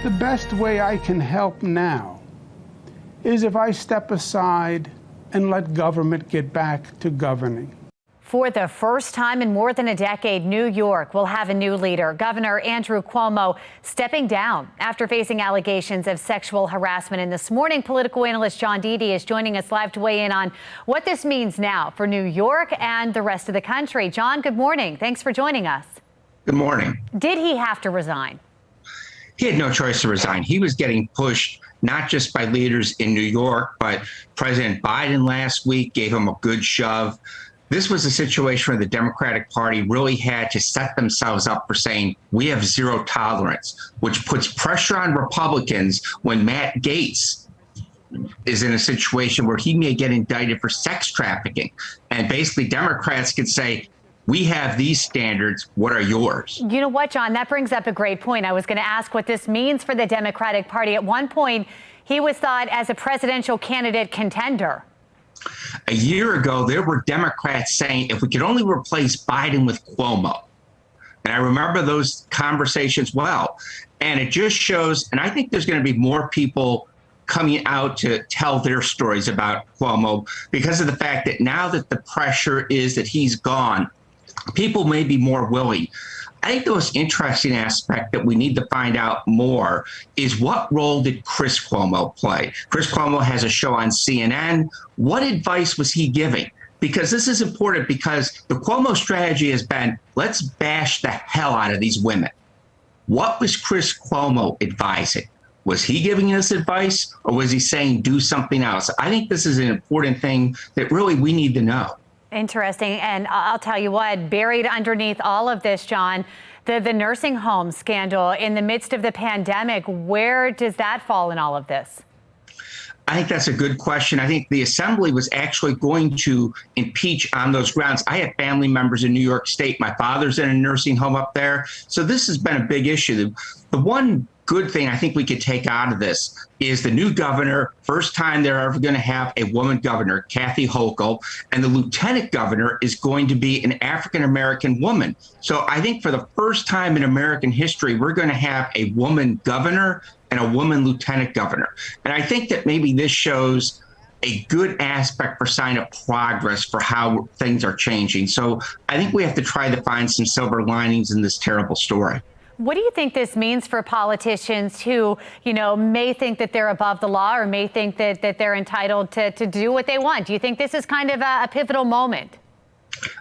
The best way I can help now is if I step aside and let government get back to governing. For the first time in more than a decade, New York will have a new leader. Governor Andrew Cuomo stepping down after facing allegations of sexual harassment. And this morning, political analyst John Dedie is joining us live to weigh in on what this means now for New York and the rest of the country. John, good morning. Thanks for joining us. Good morning. Did he have to resign? He had no choice to resign. He was getting pushed not just by leaders in New York, but President Biden last week gave him a good shove. This was a situation where the Democratic Party really had to set themselves up for saying, we have zero tolerance, which puts pressure on Republicans when Matt Gaetz is in a situation where he may get indicted for sex trafficking. And basically Democrats could say, we have these standards. What are yours? You know what, John, that brings up a great point. I was going to ask what this means for the Democratic Party. At one point, he was thought as a presidential candidate contender. A year ago, there were Democrats saying, if we could only replace Biden with Cuomo. And I remember those conversations well. And it just shows, and I think there's going to be more people coming out to tell their stories about Cuomo because of the fact that now that the pressure is that he's gone, people may be more willing. I think the most interesting aspect that we need to find out more is what role did Chris Cuomo play? Chris Cuomo has a show on CNN. What advice was he giving? Because this is important because the Cuomo strategy has been, let's bash the hell out of these women. What was Chris Cuomo advising? Was he giving us advice or was he saying do something else? I think this is an important thing that really we need to know. Interesting. And I'll tell you what, buried underneath all of this, John, the nursing home scandal in the midst of the pandemic, where does that fall in all of this? I think that's a good question. I think the assembly was actually going to impeach on those grounds. I have family members in New York State. My father's in a nursing home up there. So this has been a big issue. The one good thing I think we could take out of this is the new governor, first time they're ever going to have a woman governor, Kathy Hochul, and the lieutenant governor is going to be an African-American woman. So I think for the first time in American history, we're going to have a woman governor and a woman lieutenant governor. And I think that maybe this shows a good aspect for sign of progress for how things are changing. So I think we have to try to find some silver linings in this terrible story. What do you think this means for politicians who, may think that they're above the law or may think that they're entitled to do what they want? Do you think this is kind of a pivotal moment?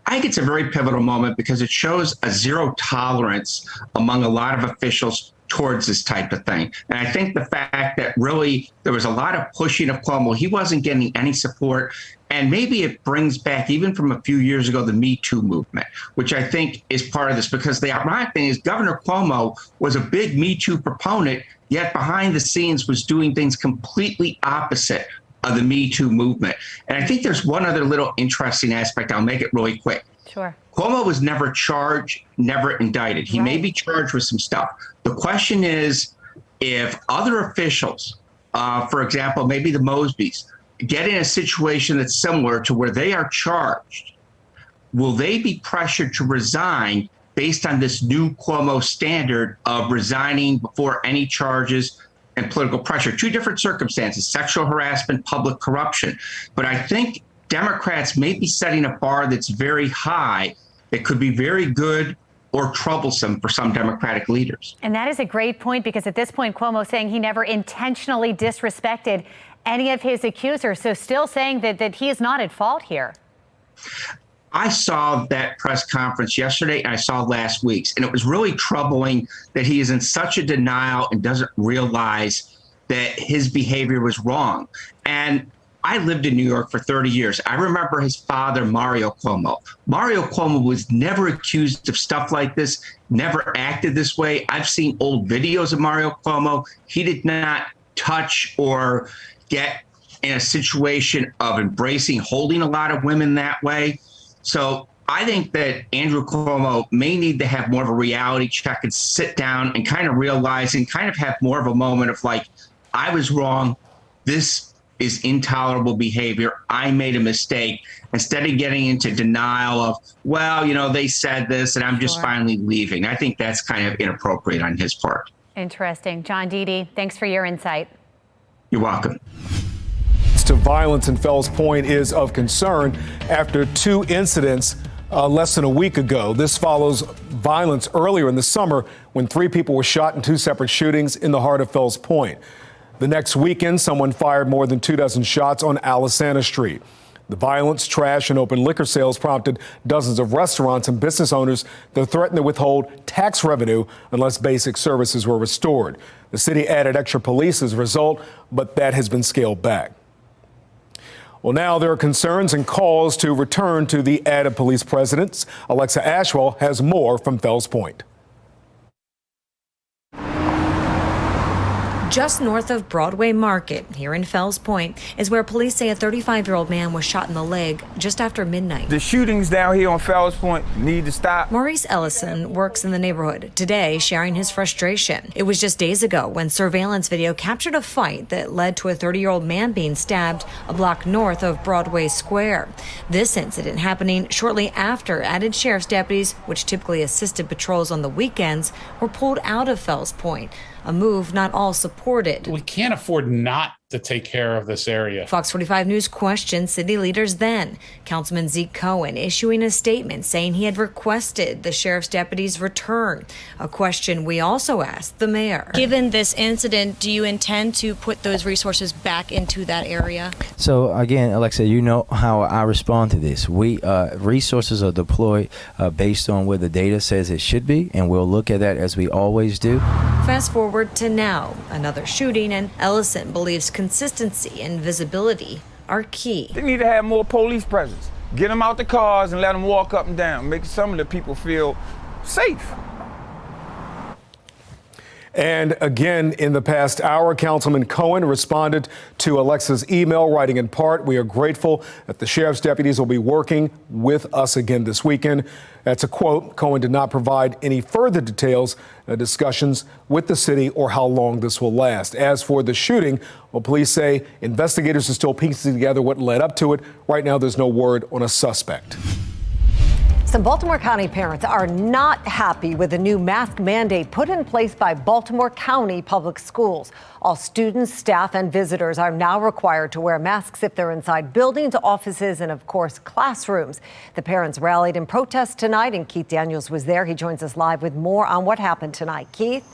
I think it's a very pivotal moment because it shows a zero tolerance among a lot of officials towards this type of thing. And I think the fact that really there was a lot of pushing of Cuomo, he wasn't getting any support. And maybe it brings back, even from a few years ago, the Me Too movement, which I think is part of this, because the ironic thing is Governor Cuomo was a big Me Too proponent, yet behind the scenes was doing things completely opposite of the Me Too movement. And I think there's one other little interesting aspect. I'll make it really quick. Sure. Cuomo was never charged, never indicted. He may be charged with some stuff. The question is, if other officials, for example, maybe the Mosbys, get in a situation that's similar to where they are charged, will they be pressured to resign based on this new Cuomo standard of resigning before any charges and political pressure? Two different circumstances, sexual harassment, public corruption. But I think Democrats may be setting a bar that's very high that could be very good or troublesome for some Democratic leaders. And that is a great point, because at this point, Cuomo saying he never intentionally disrespected any of his accusers. So still saying that he is not at fault here. I saw that press conference yesterday and I saw last week's, and it was really troubling that he is in such a denial and doesn't realize that his behavior was wrong. And I lived in New York for 30 years. I remember his father, Mario Cuomo. Mario Cuomo was never accused of stuff like this, never acted this way. I've seen old videos of Mario Cuomo. He did not touch or get in a situation of embracing, holding a lot of women that way. So I think that Andrew Cuomo may need to have more of a reality check and sit down and kind of realize and kind of have more of a moment of like, I was wrong. This is intolerable behavior. I made a mistake, instead of getting into denial of, well, they said this and I'm just finally leaving. I think that's kind of inappropriate on his part. Interesting. John Dedie, thanks for your insight. You're welcome. To violence in Fells Point is of concern after two incidents less than a week ago. This follows violence earlier in the summer when 3 people were shot in 2 separate shootings in the heart of Fells Point. The next weekend, someone fired more than 24 shots on Alisana Street. The violence, trash, and open liquor sales prompted dozens of restaurants and business owners to threaten to withhold tax revenue unless basic services were restored. The city added extra police as a result, but that has been scaled back. Well, now there are concerns and calls to return to the added police presence. Alexa Ashwell has more from Fells Point. Just north of Broadway Market, here in Fells Point, is where police say a 35-year-old man was shot in the leg just after midnight. The shootings down here on Fells Point need to stop. Maurice Ellison works in the neighborhood, today sharing his frustration. It was just days ago when surveillance video captured a fight that led to a 30-year-old man being stabbed a block north of Broadway Square. This incident happening shortly after added sheriff's deputies, which typically assisted patrols on the weekends, were pulled out of Fells Point. A move not all supported. We can't afford not to take care of this area. Fox 45 News questioned city leaders then. Councilman Zeke Cohen issuing a statement saying he had requested the sheriff's deputies return. A question we also asked the mayor. Given this incident, do you intend to put those resources back into that area? So again, Alexa, you know how I respond to this. We resources are deployed based on where the data says it should be, and we'll look at that as we always do. Fast forward to now, another shooting, and Ellison believes consistency and visibility are key. They need to have more police presence. Get them out the cars and let them walk up and down. Make some of the people feel safe. And again, in the past hour, Councilman Cohen responded to Alexa's email, writing in part, "We are grateful that the sheriff's deputies will be working with us again this weekend." That's a quote. Cohen did not provide any further details, discussions with the city, or how long this will last. As for the shooting, well, police say investigators are still piecing together what led up to it. Right now, there's no word on a suspect. Some Baltimore County parents are not happy with the new mask mandate put in place by Baltimore County Public Schools. All students, staff, and visitors are now required to wear masks if they're inside buildings, offices, and, of course, classrooms. The parents rallied in protest tonight, and Keith Daniels was there. He joins us live with more on what happened tonight. Keith?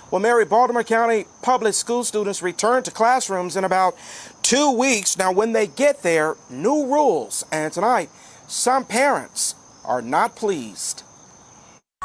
Well, Mary, Baltimore County Public School students return to classrooms in about 2 weeks. Now, when they get there, new rules. And tonight, some parents are not pleased.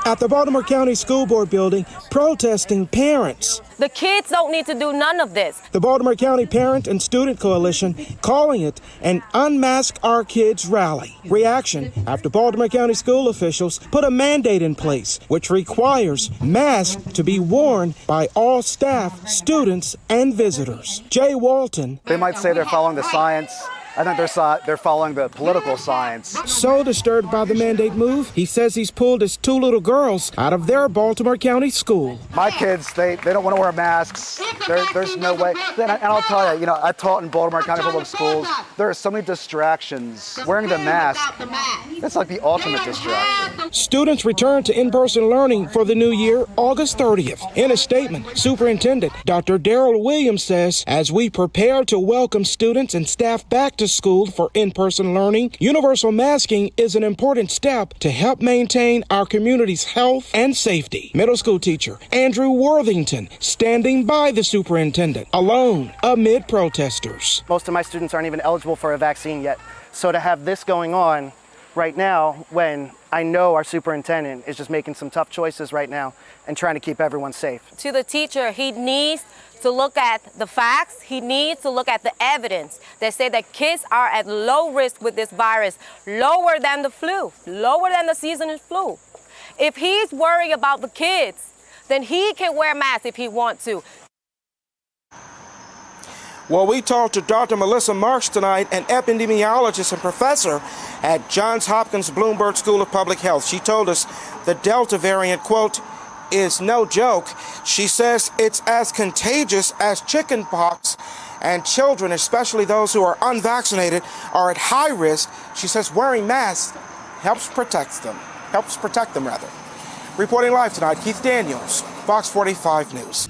At the Baltimore County School Board building, protesting parents. The kids don't need to do none of this. The Baltimore County Parent and Student Coalition calling it an Unmask Our Kids rally. Reaction after Baltimore County school officials put a mandate in place which requires masks to be worn by all staff, students, and visitors. Jay Walton. They might say they're following the science. I think they're following the political science. So disturbed by the mandate move, he says he's pulled his 2 little girls out of their Baltimore County school. My kids, they don't want to wear masks. There's no way. And I'll tell you, I taught in Baltimore County Public Schools. There are so many distractions. Wearing the mask, it's like the ultimate distraction. Students return to in-person learning for the new year, August 30th. In a statement, Superintendent Dr. Darrell Williams says, as we prepare to welcome students and staff back to school for in-person learning, universal masking is an important step to help maintain our community's health and safety. Middle school teacher Andrew Worthington standing by the superintendent, alone amid protesters. Most of my students aren't even eligible for a vaccine yet. So to have this going on right now, when I know our superintendent is just making some tough choices right now and trying to keep everyone safe. To the teacher, he needs to look at the facts. He needs to look at the evidence that say that kids are at low risk with this virus, lower than the flu, lower than the seasonal flu. If he's worried about the kids, then he can wear masks if he wants to. Well, we talked to Dr. Melissa Marks tonight, an epidemiologist and professor at Johns Hopkins Bloomberg School of Public Health. She told us the Delta variant, quote, is no joke. She says it's as contagious as chickenpox, and children, especially those who are unvaccinated, are at high risk. She says wearing masks helps protect them. Reporting live tonight, Keith Daniels, Fox 45 News.